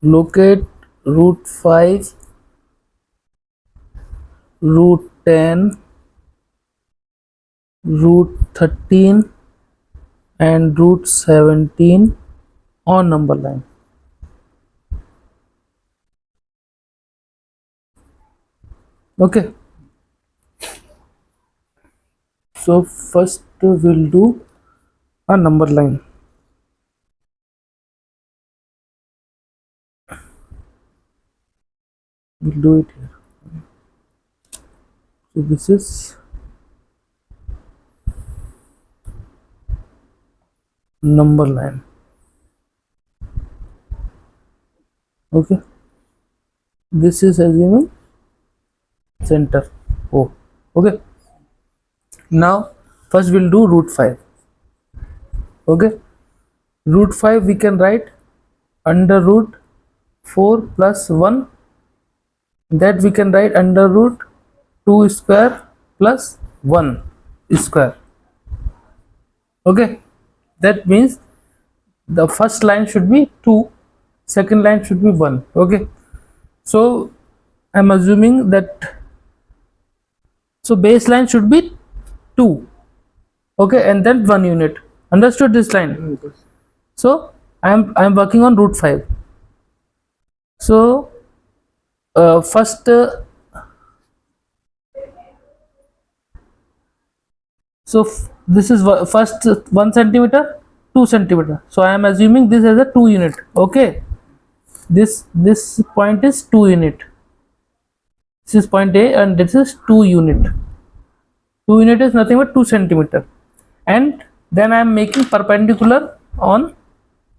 locate root 5, root 10, root 13 and root 17 on number line. Okay, so first we'll do a number line. We'll do it here. So this is number line. Okay, this is assuming center O. Okay, now first we'll do root 5. Okay, root 5 we can write under root 4 plus 1, that we can write under root 2 square plus 1 square. Okay, that means the first line should be 2, second line should be 1. Okay, so I'm assuming that, so baseline should be 2. Okay, and then 1 unit. Understood this line? So I'm working on root 5. So first this is first 1 centimeter, 2 centimeter. So I am assuming this as a 2 unit. Okay, this point is 2 unit. This is point A and this is 2 unit. 2 unit is nothing but 2 centimeter. And then I am making perpendicular on,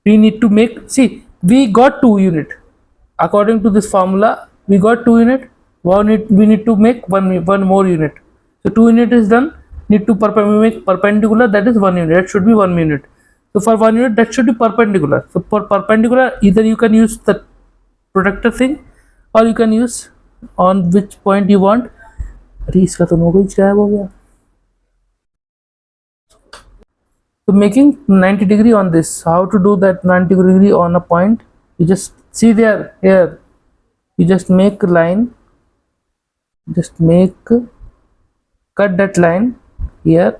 we need to make, see, we got 2 unit. According to this formula, we got 2 unit. We need to make one more unit. So 2 unit is done. Need to make perpendicular, that is 1 unit. That should be 1 unit. So for 1 unit, that should be perpendicular. So for perpendicular, either you can use the protector thing or you can use on which point you want. इसका तो नौकरी गायब हो गया. So making 90 degree on this, how to do that 90 degree on a point? You just see there, here, you just make a line, cut that line here.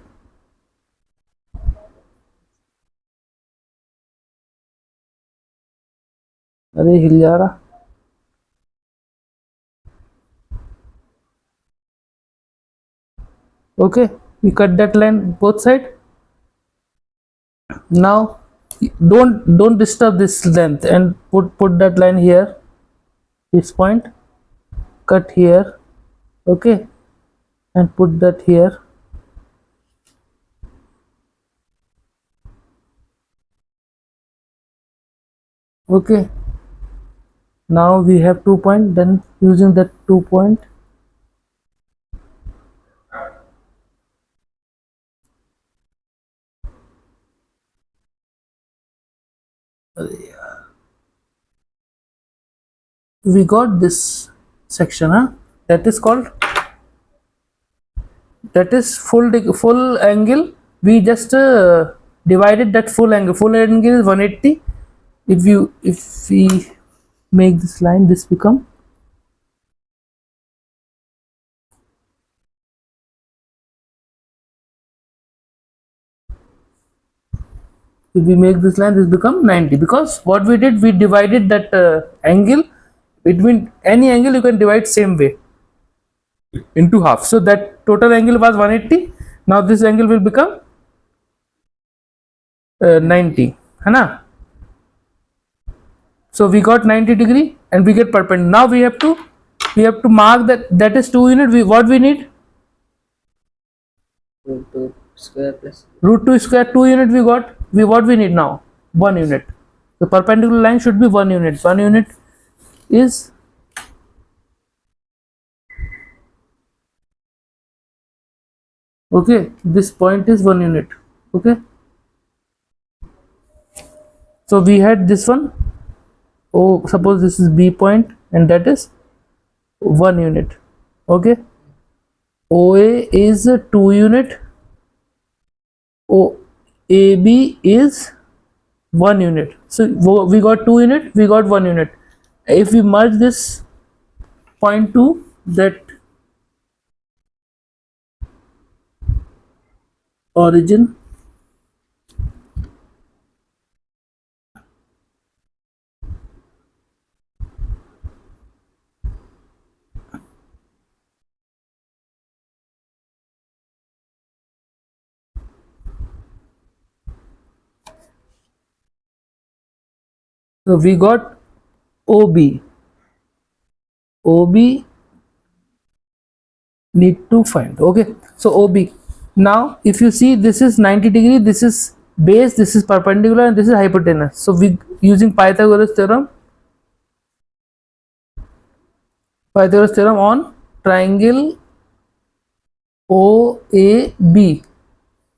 अरे हिल जा रहा. Okay, we cut that line both side. Now don't disturb this length and put that line here, this point, cut here. Okay, and put that here. Okay, now we have 2 point, then using that 2 point, we got this section, that is called, that is full angle. We just divided that full angle. Full angle is 180. If we make this line, this become, if we make this line, this become 90, because what we did, we divided that angle. Between any angle you can divide same way into half. So that total angle was 180. Now this angle will become 90, है ना? So we got 90 degree and we get perpendicular. Now we have to mark that is 2 unit. What we need? Root 2 square plus Root 2 square, 2 unit we got. What we need now? 1 unit. The perpendicular line should be 1 unit. 1 unit is, okay, this point is 1 unit. Okay, so we had this one. Oh, suppose this is B point and that is 1 unit. Okay, OA is 2 unit. AB is 1 unit. So we got 2 unit, we got 1 unit. If we merge this point to that origin, so we got OB. OB need to find. Okay, so OB. Now if you see, this is 90 degree, this is base, this is perpendicular, and this is hypotenuse. So we using Pythagoras theorem on triangle OAB.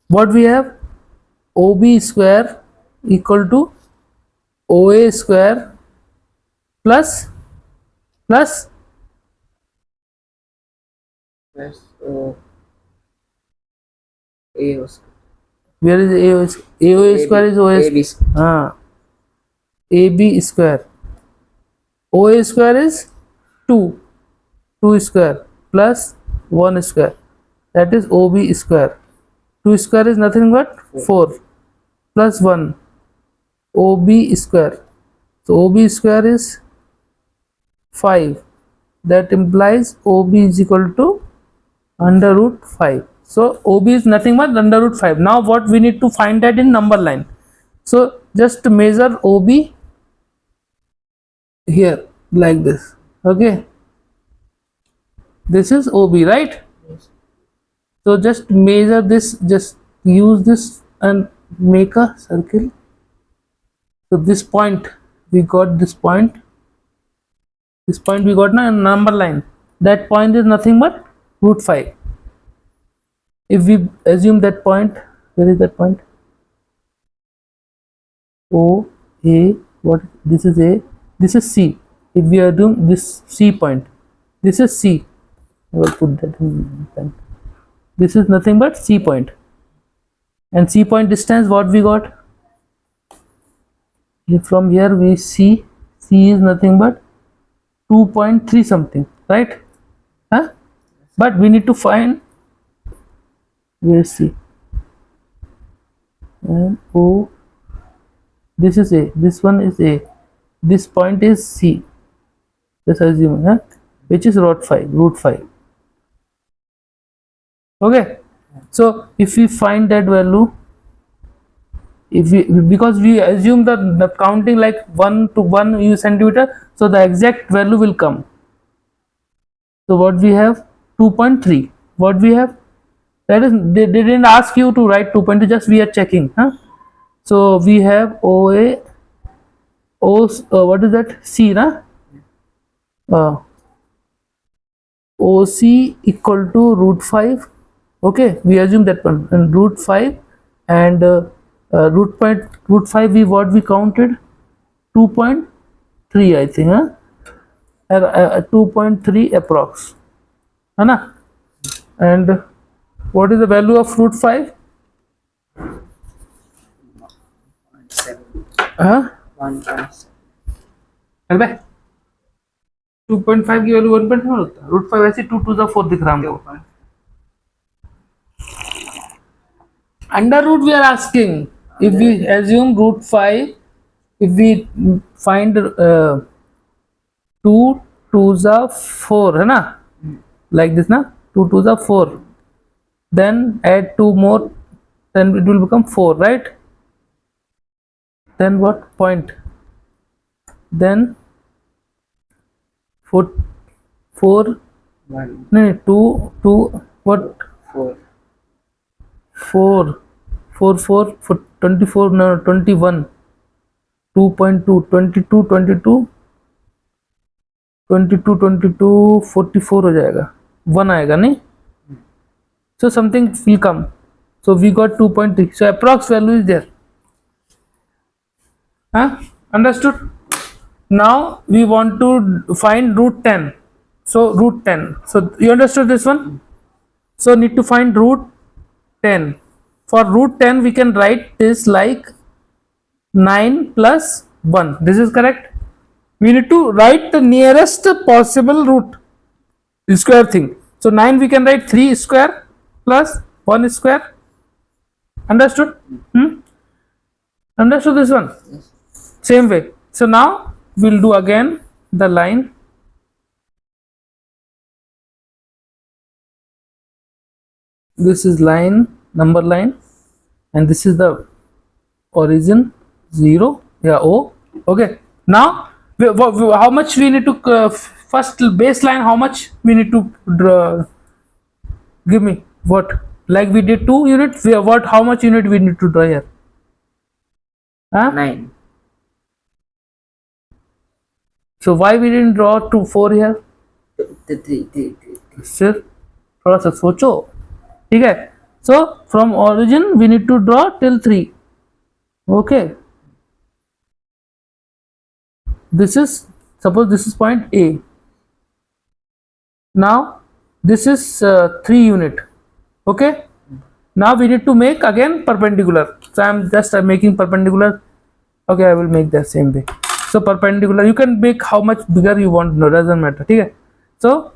What we have? OB square equal to OA square plus plus A was where is AOA square is OA AB square. AB square. OA square is 2 square plus 1 square, that is OB square. 2 square is nothing but 4 plus 1, OB square. So OB square is 5, that implies OB is equal to under root 5. So OB is nothing but under root 5. Now what we need to find that in number line. So just measure OB here like this. Okay, this is OB, right? So just measure this, just use this and make a circle. So this point, we got this point. This point we got na number line. That point is nothing but root 5. If we assume that point, where is that point? O, A, what? This is A, this is C. If we assume this C point, this is C. I will put that in pen. This is nothing but C point. And C point distance, what we got? If from here we see C is nothing but 2.3 something, right? Huh? But we need to find where is C and O. This is A, this one is A, this point is C, just assuming, huh? Which is root 5. Okay, so if we find that value, if we, because we assume the counting like 1 to 1 centimeter, so the exact value will come. So what we have? 2.3. What we have? That is, they didn't ask you to write 2.3, just we are checking, huh? So we have OA, what is that? C, na? OC equal to root 5. Okay, we assume that one, and root 5 and root 5 we counted 2.3, I think, huh? 2.3 approx, है ना? And what is the value of root 5? 1.7. 2.5 की value 1.1 होता है, root 5 ऐसे 2 to the 4 दिख रहा है हमको. Under root we are asking, if we assume root 5, if we find 2 to the 4, है ना, like this ना, 2 to the 4, then add 2 more, then it will become 4, right? Then what point? Then 4 1, no, 2 what? 4. 4 for 24, no, 21, 2.2, 22, 44 हो जाएगा, 1 आएगा नहीं, so something will come. So we got 2.3, so approx value is there, huh? Understood? Now we want to find root 10. So root 10, so you understood this one? So need to find root 10. For root 10 we can write this like 9 plus 1. This is correct. we need to write the nearest possible root square thing. So 9 we can write 3 square plus 1 square. Understood? Understood this one? Same way. So now we'll do again the line. This is line, number line, and this is the origin 0. Yeah, O. Okay. Now how much we need to first baseline? How much we need to draw? Give me what? Like we did 2 units. What? How much unit we need to draw here? Huh? 9. So why we didn't draw 2 4 here? The 3. सिर थोड़ा सा सोचो. ठीक है. So from origin we need to draw till 3. Okay. This is, suppose this is point A. Now this is 3 unit. Okay. Now we need to make again perpendicular. So I am just making perpendicular. Okay, I will make that same way. So perpendicular, you can make how much bigger you want, no, doesn't matter. Okay. So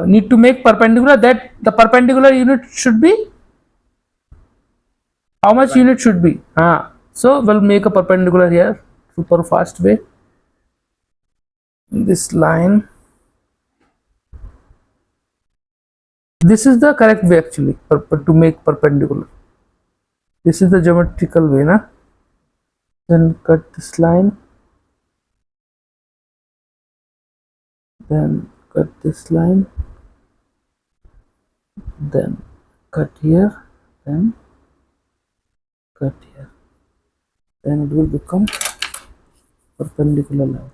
need to make perpendicular, that the perpendicular unit should be, how much unit should be? So we'll make a perpendicular here, super fast way. This line, this is the correct way actually to make perpendicular. This is the geometrical way, na? Then cut this line, then cut this line, then cut here, then cut here, then it will become perpendicular line.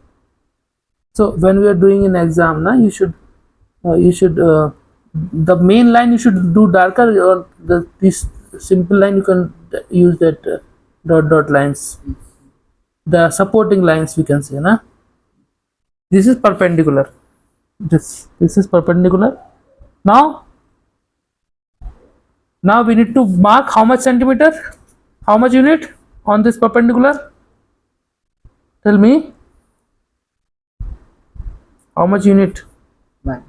So when we are doing an exam, na, you should the main line you should do darker, or this simple line you can use that dot lines, the supporting lines we can say, na. This is perpendicular. This is perpendicular. Now we need to mark how much centimeter, how much unit on this perpendicular. Tell me, how much unit? 1.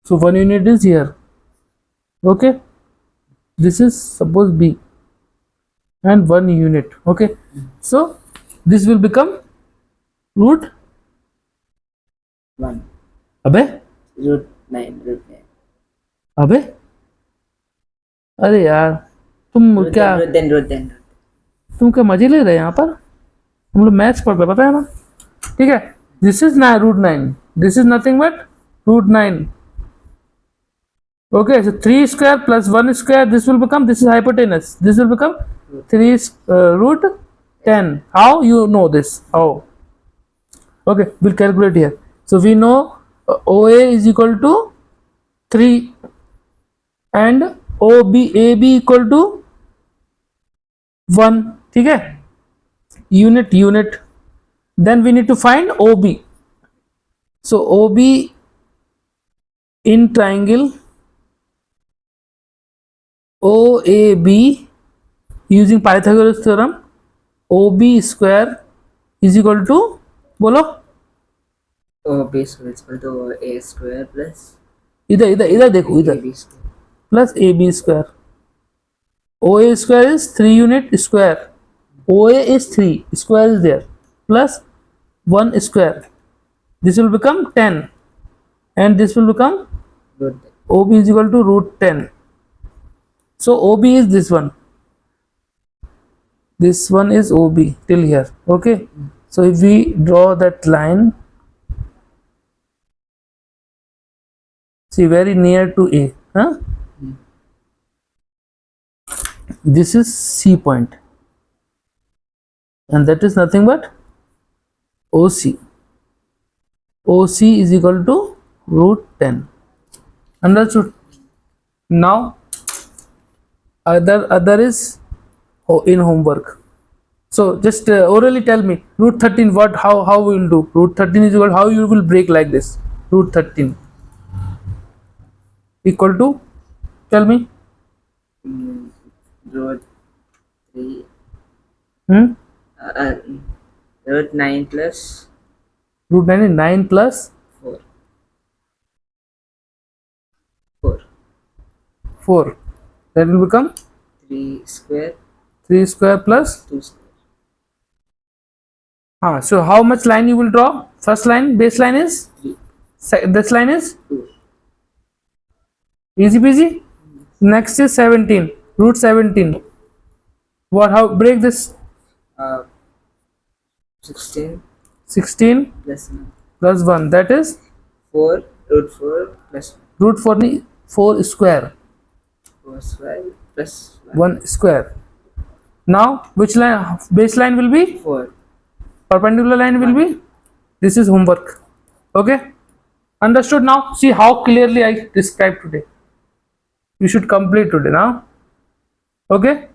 So 1 unit is here. Okay. This is suppose B and 1 unit. Okay. So this will become root. 1. अबे Root 9. अबे अरे यार तुम Root क्या 10. Root 10. तुम क्या मजे ले रहे हैं यहाँ पर? हम लोग मैथ्स पढ़ रहे, पता है ना? ठीक है. This is root 9. This is nothing but root 9. Okay, so 3 square plus 1 square, this will become, this is hypotenuse, this will become 3 root 10. How you know this? How? Okay, we'll calculate here. So we know OA is equal to 3 and AB equal to 1. ठीक है? Unit. Then we need to find OB. So OB in triangle OAB using Pythagoras theorem, OB square is equal to, बोलो OB square is equal to A square plus इधर देखो इधर, AB square. plus AB square. OA square is 3 unit square, OA is 3, square is there, plus 1 square. This will become 10 and this will become Root 10. OB is equal to root 10. So OB is this one. This one is OB till here. Okay. So if we draw that line, see very near to A. This is C point. And that is nothing but OC. OC is equal to root 10. Understood? Now other is in homework. So just orally tell me root 13 what, how we will do. Root 13 is equal, how you will break like this. Root 13 equal to, tell me. Root 3. Hmm? Root 9 plus Root 9 is 9 plus 4. 4. 4. That will become 3 square 3 square plus. 2 square. So how much line you will draw? First line, base line is? 3. This line is? 2. Easy peasy. Next is 17. Root 17. What? How? Break this. 16 16 plus 1. plus 1. That is 4 root 4 plus root 4 ni 4 square. 4 square plus 1 square. Now which line? Base line will be? 4. Perpendicular line will be? This is homework. Okay? Understood now? See how clearly I described today. You should complete today now. Okay?